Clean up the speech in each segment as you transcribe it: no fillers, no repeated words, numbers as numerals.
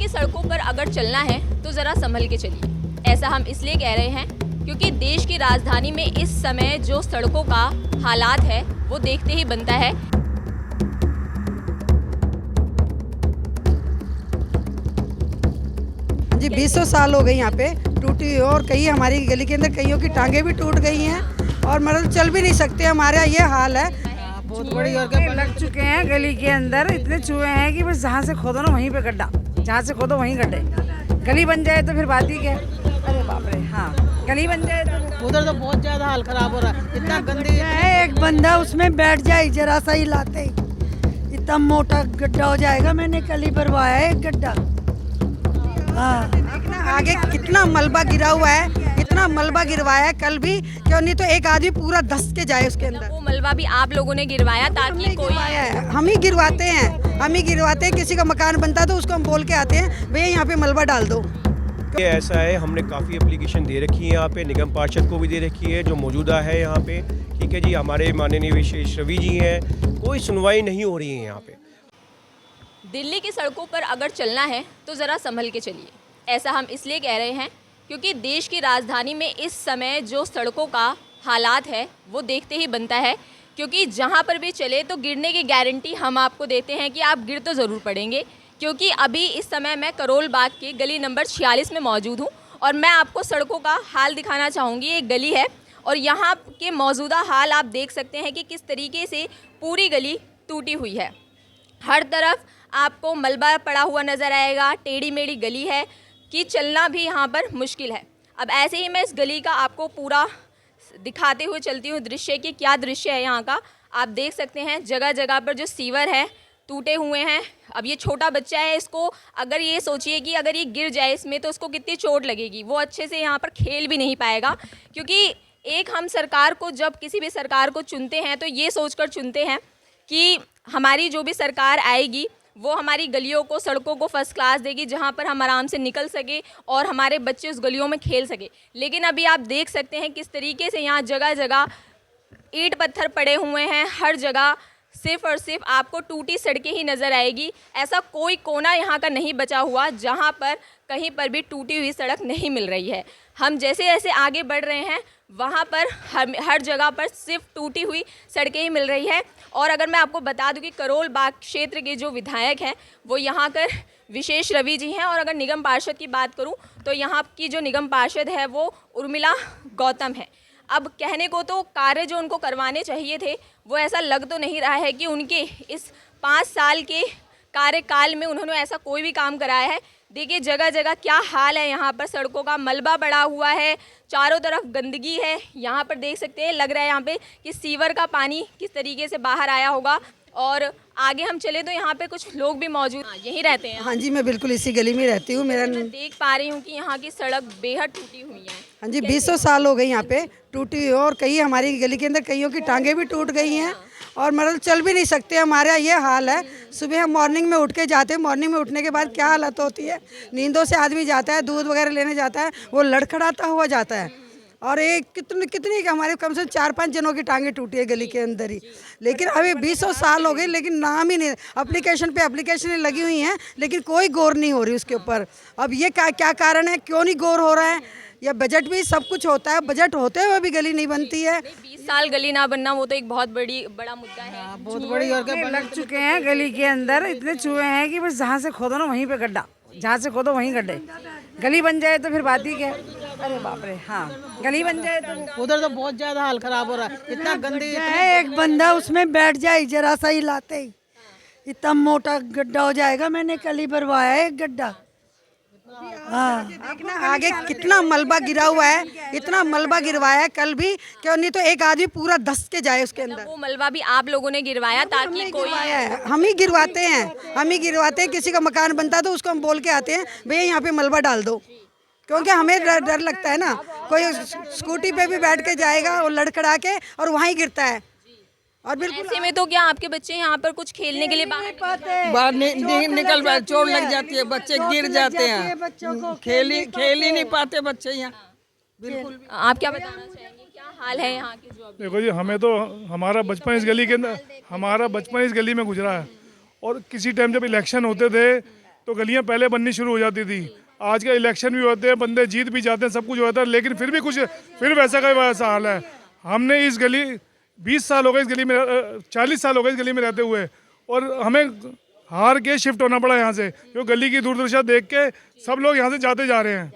की सड़कों पर अगर चलना है तो ज़रा संभल के चलिए। ऐसा हम इसलिए कह रहे हैं क्योंकि देश की राजधानी में इस समय जो सड़कों का हालात है वो देखते ही बनता है। जी 20 साल हो गए यहाँ पे टूटी हुई, और कई हमारी गली के अंदर कईयों की टांगे भी टूट गई हैं और मतलब चल भी नहीं सकते, हमारा ये हाल है। बहुत बड़ी और लग चुके हैं गली के अंदर, इतने चूहे हैं कि बस जहाँ से खोदो ना वहीं पे गड्ढा, जहाँ से खोदो वहीं गड्ढे। गली बन जाए तो फिर बात ही क्या। अरे बाप रे, हाँ गली बन जाए तो उधर तो बहुत ज्यादा हाल खराब हो रहा है, इतना गंदी है। एक बंदा उसमें बैठ जाए जरा सा ही लाते ही इतना मोटा गड्ढा हो जाएगा। मैंने कल ही भरवाया है एक गड्ढा। हाँ, देखना आगे कितना मलबा गिरा हुआ है, इतना मलबा गिरवाया है कल भी, क्यों नहीं तो एक आदमी पूरा धस के जाए उसके अंदर। वो मलबा भी आप लोगों ने गिरवाया ताकि कोई हम ही गिरवाते हैं, हम ही गिरवाते हैं। किसी का मकान बनता है तो उसको हम बोल के आते हैं भैया यहाँ पे मलबा डाल दो। ये ऐसा है, हमने काफ़ी एप्लीकेशन दे रखी है यहाँ पे, निगम पार्षद को भी दे रखी है जो मौजूदा है यहाँ पे। ठीक है जी, हमारे माननीय विशेष रवि जी हैं, कोई सुनवाई नहीं हो रही है यहाँ पे। दिल्ली की सड़कों पर अगर चलना है तो ज़रा संभल के चलिए। ऐसा हम इसलिए कह रहे हैं क्योंकि देश की राजधानी में इस समय जो सड़कों का हालात है वो देखते ही बनता है। क्योंकि जहाँ पर भी चले तो गिरने की गारंटी हम आपको देते हैं कि आप गिर तो ज़रूर पड़ेंगे। क्योंकि अभी इस समय मैं करोल बाग की गली नंबर 46 में मौजूद हूँ और मैं आपको सड़कों का हाल दिखाना चाहूँगी। एक गली है और यहाँ के मौजूदा हाल आप देख सकते हैं कि किस तरीके से पूरी गली टूटी हुई है। हर तरफ आपको मलबा पड़ा हुआ नज़र आएगा, टेढ़ी मेढ़ी गली है कि चलना भी यहाँ पर मुश्किल है। अब ऐसे ही मैं इस गली का आपको पूरा दिखाते हुए चलती हूँ दृश्य कि क्या दृश्य है यहाँ का। आप देख सकते हैं जगह जगह पर जो सीवर है टूटे हुए हैं। अब ये छोटा बच्चा है, इसको अगर ये सोचिए कि अगर ये गिर जाए इसमें तो उसको कितनी चोट लगेगी, वो अच्छे से यहाँ पर खेल भी नहीं पाएगा। क्योंकि एक हम सरकार को जब किसी भी सरकार को चुनते हैं तो ये सोचकर चुनते हैं कि हमारी जो भी सरकार आएगी वो हमारी गलियों को, सड़कों को फर्स्ट क्लास देगी, जहाँ पर हम आराम से निकल सके और हमारे बच्चे उस गलियों में खेल सके। लेकिन अभी आप देख सकते हैं किस तरीके से यहाँ जगह जगह ईंट पत्थर पड़े हुए हैं। हर जगह सिर्फ और सिर्फ आपको टूटी सड़कें ही नज़र आएगी। ऐसा कोई कोना यहाँ का नहीं बचा हुआ जहाँ पर कहीं पर भी टूटी हुई सड़क नहीं मिल रही है। हम जैसे जैसे आगे बढ़ रहे हैं वहाँ पर हर जगह पर सिर्फ टूटी हुई सड़कें ही मिल रही है। और अगर मैं आपको बता दूं कि करोल बाग क्षेत्र के जो विधायक हैं वो यहाँ कर विशेष रवि जी हैं, और अगर निगम पार्षद की बात करूँ तो यहाँ की जो निगम पार्षद है वो उर्मिला गौतम है। अब कहने को तो कार्य जो उनको करवाने चाहिए थे वो ऐसा लग तो नहीं रहा है कि उनके इस 5 साल के कार्यकाल में उन्होंने ऐसा कोई भी काम कराया है। देखिए जगह जगह क्या हाल है, यहाँ पर सड़कों का मलबा पड़ा हुआ है, चारों तरफ गंदगी है। यहाँ पर देख सकते हैं, लग रहा है यहाँ पे कि सीवर का पानी किस तरीके से बाहर आया होगा। और आगे हम चले तो यहाँ पे कुछ लोग भी मौजूद यहीं रहते हैं। हाँ जी, मैं बिल्कुल इसी गली में रहती हूँ। मेरा मैं देख पा रही हूँ कि यहाँ की सड़क बेहद टूटी हुई है। हाँ जी 20 साल हो गए यहाँ पे टूटी हुई, और कई हमारी गली के अंदर कईयों की टांगे भी टूट गई हैं और मतलब चल भी नहीं सकते, हमारा ये हाल है। सुबह हम मॉर्निंग में उठ के जाते हैं, मॉर्निंग में उठने के बाद क्या हालत होती है, नींदों से आदमी जाता है, दूध वगैरह लेने जाता है, वो लड़खड़ाता हुआ जाता है। और एक कितनी हमारे कम से कम 4-5 जनों की टांगे टूटी है गली के अंदर ही। लेकिन अभी 20 साल हो गए लेकिन नाम ही नहीं, एप्लीकेशन पे एप्लीकेशनें लगी हुई हैं लेकिन कोई गौर नहीं हो रही उसके ऊपर। अब ये क्या कारण है, क्यों नहीं गौर हो रहा है? या बजट भी सब कुछ होता है, बजट होते हुए भी गली नहीं बनती है। 20 साल गली ना बनना वो तो एक बहुत बड़ा मुद्दा है। बहुत बड़ी और लग चुके हैं गली के अंदर, इतने चूहे हैं कि बस जहाँ से खोदो ना वहीं पे गड्ढा, जहाँ से खोदो वहीं गड्ढे। गली बन जाए तो फिर बात ही क्या। अरे बाप रे, हाँ गली बन जाए तो उधर तो बहुत ज्यादा हाल खराब हो रहा है, इतना गंदी है। एक बंदा उसमें बैठ जाए जरा सा ही लाते ही इतना मोटा गड्ढा हो जाएगा। मैंने कल ही भरवाया है एक गड्ढा। हाँ, देखना आगे कितना मलबा गिरा हुआ है, इतना मलबा गिरवाया है कल भी, क्यों नहीं तो एक आदमी पूरा धस के जाए उसके अंदर। वो मलबा भी आप लोगों ने गिरवाया ताकि कोई हम ही गिरवाते हैं, हम ही गिरवाते हैं। किसी का मकान बनता है तो उसको हम बोल के आते हैं भैया यहाँ पे मलबा डाल दो, क्योंकि हमें डर लगता है ना, कोई स्कूटी पे भी बैठ के जाएगा और लड़खड़ा के और वहीं गिरता है। और बिल्कुल ऐसे में तो क्या आपके बच्चे यहाँ पर कुछ खेलने के लिए बाहर निकल चोट लग जाती है, बच्चे गिर जाते हैं, खेल ही नहीं पाते बच्चे यहाँ। बिल्कुल। आप क्या बताना चाहेंगे, क्या हाल है यहाँ के जो देखो जी, हमें तो हमारा बचपन इस गली के अंदर, हमारा बचपन इस गली में गुजरा है। और किसी टाइम जब इलेक्शन होते थे तो गलियां पहले बननी शुरू हो जाती थी। आज का इलेक्शन भी होते हैं, बंदे जीत भी जाते हैं, सब कुछ होता है, लेकिन फिर भी कुछ फिर वैसा का वैसा हाल है। हमने इस गली 20 साल हो गए इस गली में, 40 साल हो गए इस गली में रहते हुए, और हमें हार के शिफ्ट होना पड़ा यहाँ से, क्योंकि गली की दुर्दशा देख के सब लोग यहाँ से जाते जा रहे हैं।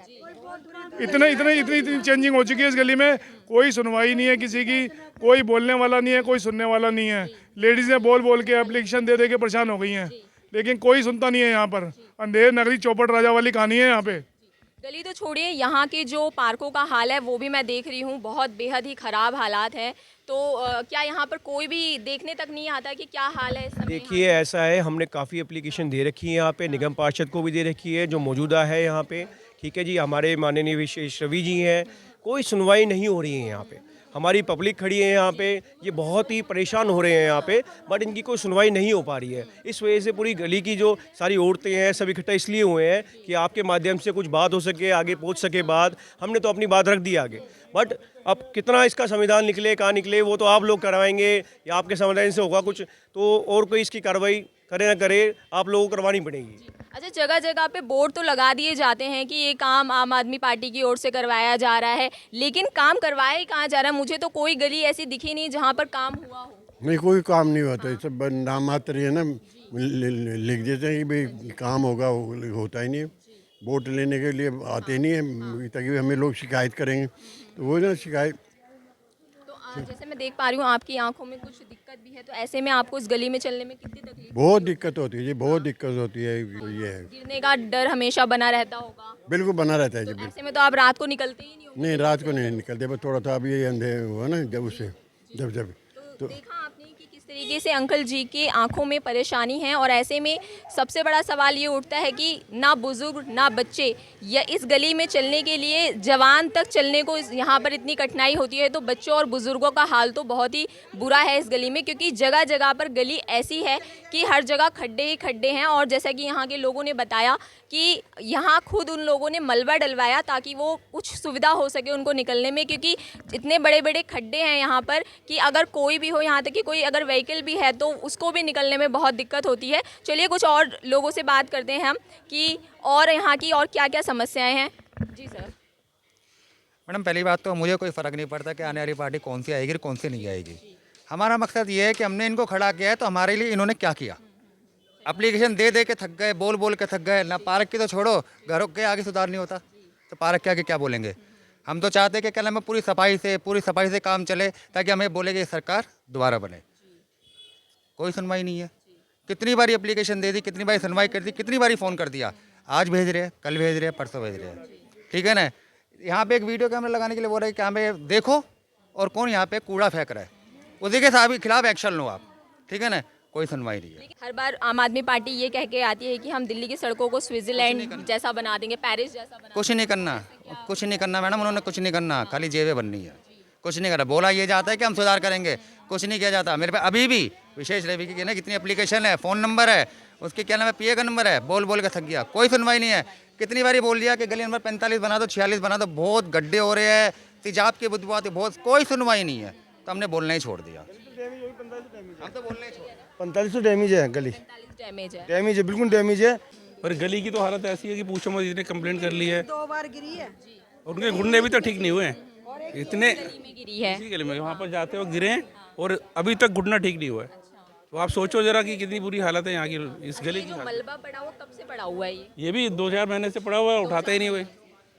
इतनी चेंजिंग हो चुकी है इस गली में, कोई सुनवाई नहीं है किसी की, कोई बोलने वाला नहीं है, कोई सुनने वाला नहीं है। लेडीज़ें बोल बोल के एप्लीकेशन दे दे के परेशान हो गई हैं, लेकिन कोई सुनता नहीं है यहाँ पर। अंधेर नगरी चौपट राजा वाली कहानी है यहाँ पे। गली तो छोड़िए, यहाँ के जो पार्कों का हाल है वो भी मैं देख रही हूँ, बहुत बेहद ही ख़राब हालात हैं। तो क्या यहाँ पर कोई भी देखने तक नहीं आता कि क्या हाल है इस समय? देखिए ऐसा है, हमने काफ़ी एप्लीकेशन दे रखी है यहाँ पे, निगम पार्षद को भी दे रखी है जो मौजूदा है यहाँ पे। ठीक है जी, हमारे माननीय विशेष रवि जी हैं, कोई सुनवाई नहीं हो रही है यहाँ पे। हमारी पब्लिक खड़ी है यहाँ पे, ये बहुत ही परेशान हो रहे हैं यहाँ पे, बट इनकी कोई सुनवाई नहीं हो पा रही है। इस वजह से पूरी गली की जो सारी औरतें हैं सब इकट्ठा इसलिए हुए हैं कि आपके माध्यम से कुछ बात हो सके, आगे पहुँच सके बात। हमने तो अपनी बात रख दी आगे, बट अब कितना इसका संविधान निकले कहाँ निकले वो तो आप लोग करवाएंगे या आपके संविधान से होगा कुछ, तो और कोई इसकी कार्रवाई करे ना करे, आप लोगों को करवानी पड़ेगी। अच्छा, जगह जगह पे बोर्ड तो लगा दिए जाते हैं कि ये काम आम आदमी पार्टी की ओर से करवाया जा रहा है, लेकिन काम करवाया ही कहाँ जा रहा है? मुझे तो कोई गली ऐसी दिखी नहीं जहाँ पर काम हुआ हो। नहीं, कोई काम नहीं होता, ये सब नाम मात्र है ना, लिख देते हैं कि भाई काम होगा, होता ही नहीं है। वोट लेने के लिए आते नहीं है, ताकि हमें लोग शिकायत करेंगे, तो वो ना शिकायत। तो जैसे मैं देख पा रही हूँ आपकी आंखों में कुछ दिक्कत भी है, तो ऐसे में आपको इस गली में चलने में कितनी तकलीफ? बहुत दिक्कत होती है जी, बहुत दिक्कत होती है। ये है, गिरने का डर हमेशा बना रहता होगा। बिल्कुल बना रहता है जी। ऐसे में तो आप रात को निकलते ही नहीं होंगे। नहीं, रात को नहीं निकलते, बस थोड़ा सा अभी ये अंधेर हुआ ना जब उससे जब तो देखा आपने कि किस तरीके से अंकल जी के आंखों में परेशानी है, और ऐसे में सबसे बड़ा सवाल ये उठता है कि ना बुजुर्ग ना बच्चे, या इस गली में चलने के लिए जवान तक चलने को यहाँ पर इतनी कठिनाई होती है, तो बच्चों और बुजुर्गों का हाल तो बहुत ही बुरा है इस गली में, क्योंकि जगह जगह पर गली ऐसी है कि हर जगह खड्डे ही खड्डे हैं। और जैसा कि यहाँ के लोगों ने बताया कि यहाँ खुद उन लोगों ने मलबा डलवाया ताकि वो कुछ सुविधा हो सके उनको निकलने में, क्योंकि इतने बड़े बड़े खड्डे हैं यहाँ पर कि अगर कोई भी हो, यहाँ तक कि कोई अगर व्हीकल भी है तो उसको भी निकलने में बहुत दिक्कत होती है। चलिए कुछ और लोगों से बात करते हैं हम कि और यहाँ की और क्या क्या समस्याएं हैं। जी सर। मैडम, पहली बात तो मुझे कोई फ़र्क नहीं पड़ता कि आने वाली पार्टी कौन सी आएगी और कौन सी नहीं आएगी। हमारा मकसद ये है कि हमने इनको खड़ा किया है, तो हमारे लिए इन्होंने क्या किया। एप्लीकेशन दे दे के थक गए, बोल बोल के थक गए ना। पार्क की तो छोड़ो, घरों के आगे सुधार नहीं होता तो पार्क के आगे क्या बोलेंगे। हम तो चाहते हैं कि कल हमें पूरी सफाई से काम चले, ताकि हमें बोले कि सरकार दोबारा बने। कोई सुनवाई नहीं है। कितनी बारी एप्लीकेशन दे दी, कितनी बारी सुनवाई कर दी, कितनी बारी फ़ोन कर दिया, आज भेज रहे हैं, कल भेज रहे हैं, परसों भेज रहे हैं। ठीक है ना। यहाँ पे एक वीडियो कैमरा लगाने के लिए बोल रहे हैं कि हमें देखो और कौन यहाँ पे कूड़ा फेंक रहा है, उसी के खिलाफ एक्शन लो आप। ठीक है ना। कोई सुनवाई नहीं है। हर बार आम आदमी पार्टी ये कह के आती है कि हम दिल्ली की सड़कों को स्विट्जरलैंड जैसा बना देंगे, पेरिस जैसा बना कुछ नहीं करना, कुछ नहीं करना मैडम, उन्होंने कुछ नहीं करना, खाली जेबें बननी है। कुछ नहीं करा। बोला ये जाता है कि हम सुधार करेंगे, कुछ नहीं किया जाता। मेरे पे अभी भी विशेष रवि की ना कितनी एप्लीकेशन है, फ़ोन नंबर है, उसके क्या नाम है, PA का नंबर है, बोल बोल के थक गया। कोई सुनवाई नहीं है। कितनी बारी बोल दिया कि गली नंबर 45 बना दो, 46 बना दो, बहुत गड्ढे हो रहे हैं, तेजाब की बदबू आती है बहुत। कोई सुनवाई नहीं है, तो हमने बोलना ही छोड़ दिया। हम तो बोलना ही छोड़ दिया। 45 डैमेज है गली, डैमेज है, बिल्कुल डैमेज है। और गली की तो हालत ऐसी है कि पूछो मत, इतने कंप्लेंट कर ली है, 2 बार गिरी है, उनके घुटने भी तो ठीक नहीं हुए हैं। इतने गिरी है इसी गली में वहाँ पर जाते हो गिरे हैं और अभी तक घुटना ठीक नहीं हुआ है। तो आप सोचो जरा कि कितनी बुरी हालत है यहाँ की, इस गली की। मलबा पड़ा हुआ कब से पड़ा हुआ है ये भी 2-4 महीने से पड़ा हुआ है, उठाते ही नहीं हुए।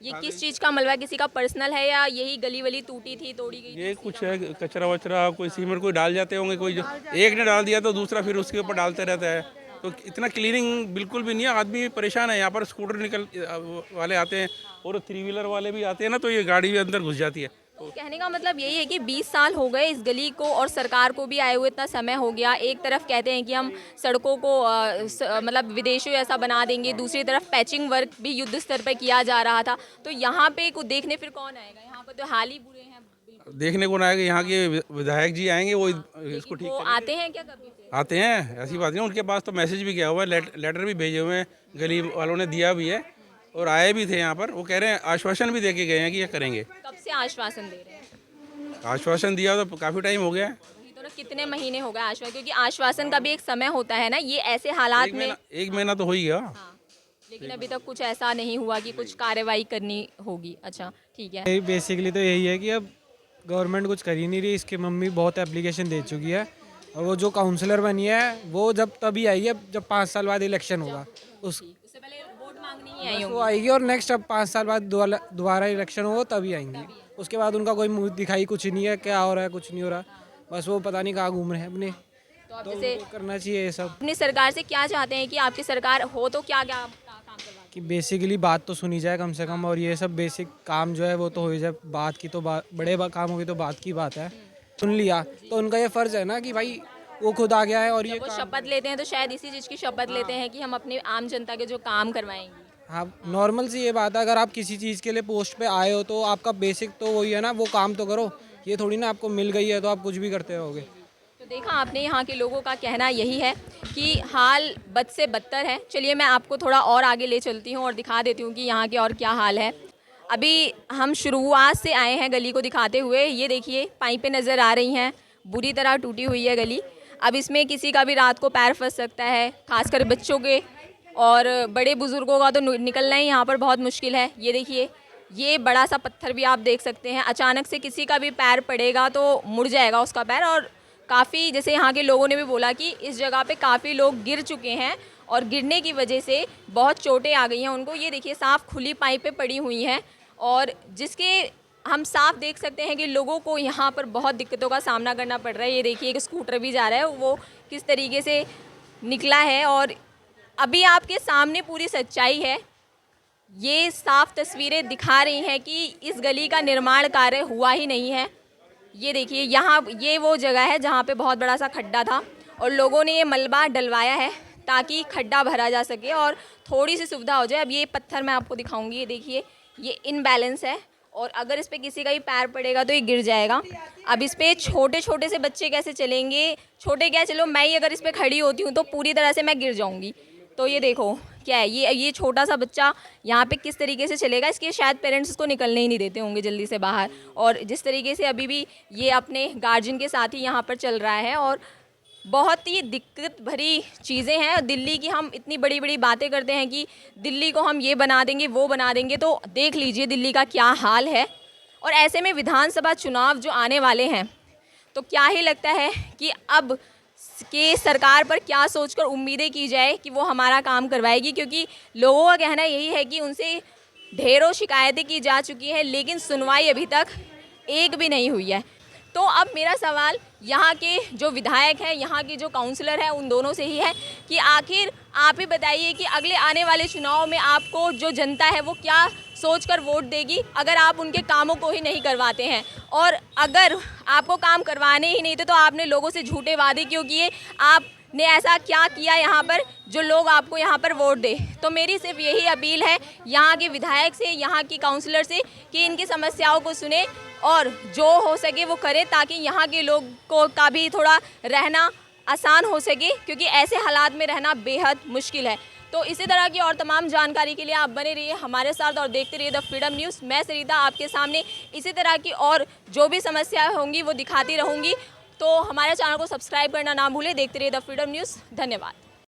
ये किस चीज़ का मलबा, किसी का पर्सनल है या यही गली वली टूटी थी, तोड़ी गई? ये कुछ है, कचरा वचरा, कोई सीमेंट कोई डाल जाते होंगे, कोई एक ने डाल दिया तो दूसरा फिर उसके ऊपर डालते रहता है। तो इतना क्लीनिंग बिल्कुल भी नहीं है। आदमी परेशान है। यहाँ पर स्कूटर निकल वाले आते हैं और 3 व्हीलर वाले भी आते हैं ना, तो ये गाड़ी भी अंदर घुस जाती है। कहने का मतलब यही है कि 20 साल हो गए इस गली को और सरकार को भी आए हुए इतना समय हो गया। एक तरफ कहते हैं कि हम सड़कों को मतलब विदेशों ऐसा बना देंगे, दूसरी तरफ पैचिंग वर्क भी युद्ध स्तर पर किया जा रहा था। तो यहाँ पे कुछ देखने फिर कौन आएगा? यहाँ पर तो हाल ही बुरे हैं। देखने को ना आएगा, यहाँ के विधायक जी आएंगे, वो इसको ठीक आते हैं क्या कभी? आते हैं, ऐसी बात नहीं। उनके पास तो मैसेज भी गया हुआ है, लेटर भी भेजे हुए हैं, गली वालों ने दिया भी है और आए भी थे यहाँ पर। वो कह रहे हैं, आश्वासन भी दे के गए हैं कि ये करेंगे। कब से आश्वासन दे रहे हैं? आश्वासन दिया तो काफ़ी टाइम हो गया है। तो ना कितने महीने हो गए आश्वासन? क्योंकि आश्वासन का भी एक समय होता है ना, ये ऐसे हालात में। 1 महीना तो हो ही गया। लेकिन अभी तक कुछ ऐसा नहीं हुआ कि कुछ कार्रवाई करनी होगी। अच्छा ठीक है। बेसिकली तो यही है कि अब गवर्नमेंट कुछ कर ही नहीं रही। इसकी मम्मी बहुत एप्लीकेशन दे चुकी है और वो जो काउंसलर बनी है वो जब तभी आई है जब 5 साल बाद इलेक्शन होगा, उससे पहले वोट मांगने ही आई वो आएगी। और नेक्स्ट अब 5 साल बाद दोबारा इलेक्शन होगा तभी आएंगी। उसके बाद उनका कोई मुंह दिखाई कुछ नहीं है, क्या हो रहा है कुछ नहीं हो रहा, बस वो पता नहीं कहाँ घूम रहे हैं अपने। तो जैसे करना चाहिए ये सब। अपनी सरकार से क्या चाहते हैं कि आपकी सरकार हो तो क्या क्या काम करवा कि बेसिकली बात तो सुनी जाए कम से कम, और ये सब बेसिक काम जो है वो तो हो ही जाए। बात की तो बड़े काम होगी तो बात की बात है, सुन लिया तो उनका ये फ़र्ज़ है ना कि भाई वो खुद आ गया है। और ये वो शपथ लेते हैं तो शायद इसी चीज़ की शपथ लेते हैं कि हम अपने आम जनता के जो काम करवाएंगे। हाँ, नॉर्मल सी ये बात है, अगर आप किसी चीज़ के लिए पोस्ट पे आए हो तो आपका बेसिक तो वही है ना, वो काम तो करो। ये थोड़ी ना आपको मिल गई है तो आप कुछ भी करते रहोगे। तो देखा आपने, यहाँ के लोगों का कहना यही है कि हाल बद से बदतर है। चलिए मैं आपको थोड़ा और आगे ले चलती हूँ और दिखा देती हूँ कि यहाँ के और क्या हाल है। अभी हम शुरुआत से आए हैं गली को दिखाते हुए। ये देखिए पाइपें नज़र आ रही हैं, बुरी तरह टूटी हुई है गली। अब इसमें किसी का भी रात को पैर फंस सकता है, खासकर बच्चों के, और बड़े बुज़ुर्गों का तो निकलना ही यहाँ पर बहुत मुश्किल है। ये देखिए, ये बड़ा सा पत्थर भी आप देख सकते हैं। अचानक से किसी का भी पैर पड़ेगा तो मुड़ जाएगा उसका पैर। और काफ़ी, जैसे यहाँ के लोगों ने भी बोला कि इस जगह पे काफ़ी लोग गिर चुके हैं और गिरने की वजह से बहुत चोटें आ गई हैं उनको। ये देखिए साफ़ खुली पाइपें पड़ी हुई हैं और जिसके हम साफ देख सकते हैं कि लोगों को यहाँ पर बहुत दिक्कतों का सामना करना पड़ रहा है। ये देखिए एक स्कूटर भी जा रहा है, वो किस तरीके से निकला है और अभी आपके सामने पूरी सच्चाई है। ये साफ तस्वीरें दिखा रही हैं कि इस गली का निर्माण कार्य हुआ ही नहीं है। ये देखिए यहाँ, ये वो जगह है जहाँ पे बहुत बड़ा सा खड्डा था और लोगों ने ये मलबा डलवाया है ताकि खड्डा भरा जा सके और थोड़ी सी सुविधा हो जाए। अब ये पत्थर मैं आपको दिखाऊंगी, ये देखिए ये इनबैलेंस है और अगर इस पर किसी का भी पैर पड़ेगा तो ये गिर जाएगा। अब इस पर छोटे छोटे से बच्चे कैसे चलेंगे? छोटे क्या, चलो मैं ही अगर इस पर खड़ी होती हूँ तो पूरी तरह से मैं गिर जाऊँगी। तो ये देखो क्या है, ये छोटा सा बच्चा यहाँ पे किस तरीके से चलेगा। इसके शायद पेरेंट्स इसको निकलने ही नहीं देते होंगे जल्दी से बाहर। और जिस तरीके से अभी भी ये अपने गार्जियन के साथ ही यहाँ पर चल रहा है और बहुत ही दिक्कत भरी चीज़ें हैं। दिल्ली की हम इतनी बड़ी बड़ी बातें करते हैं कि दिल्ली को हम ये बना देंगे वो बना देंगे, तो देख लीजिए दिल्ली का क्या हाल है। और ऐसे में विधानसभा चुनाव जो आने वाले हैं तो क्या ही लगता है कि अब कि सरकार पर क्या सोचकर उम्मीदें की जाए कि वो हमारा काम करवाएगी, क्योंकि लोगों का कहना यही है कि उनसे ढेरों शिकायतें की जा चुकी हैं लेकिन सुनवाई अभी तक एक भी नहीं हुई है। तो अब मेरा सवाल यहाँ के जो विधायक हैं, यहाँ के जो काउंसलर हैं, उन दोनों से ही है कि आखिर आप ही बताइए कि अगले आने वाले चुनाव में आपको जो जनता है वो क्या सोचकर वोट देगी अगर आप उनके कामों को ही नहीं करवाते हैं। और अगर आपको काम करवाने ही नहीं थे तो आपने लोगों से झूठे वादे क्यों किए? आपने ऐसा क्या किया यहाँ पर जो लोग आपको यहाँ पर वोट दे? तो मेरी सिर्फ यही अपील है यहाँ के विधायक से, यहाँ की काउंसलर से कि इनकी समस्याओं को सुने और जो हो सके वो करे ताकि यहाँ के लोग को का भी थोड़ा रहना आसान हो सके, क्योंकि ऐसे हालात में रहना बेहद मुश्किल है। तो इसी तरह की और तमाम जानकारी के लिए आप बने रहिए हमारे साथ और देखते रहिए द फ्रीडम न्यूज़। मैं सरिता आपके सामने इसी तरह की और जो भी समस्याएं होंगी वो दिखाती रहूँगी। तो हमारे चैनल को सब्सक्राइब करना ना भूलें। देखते रहिए द फ्रीडम न्यूज़। धन्यवाद।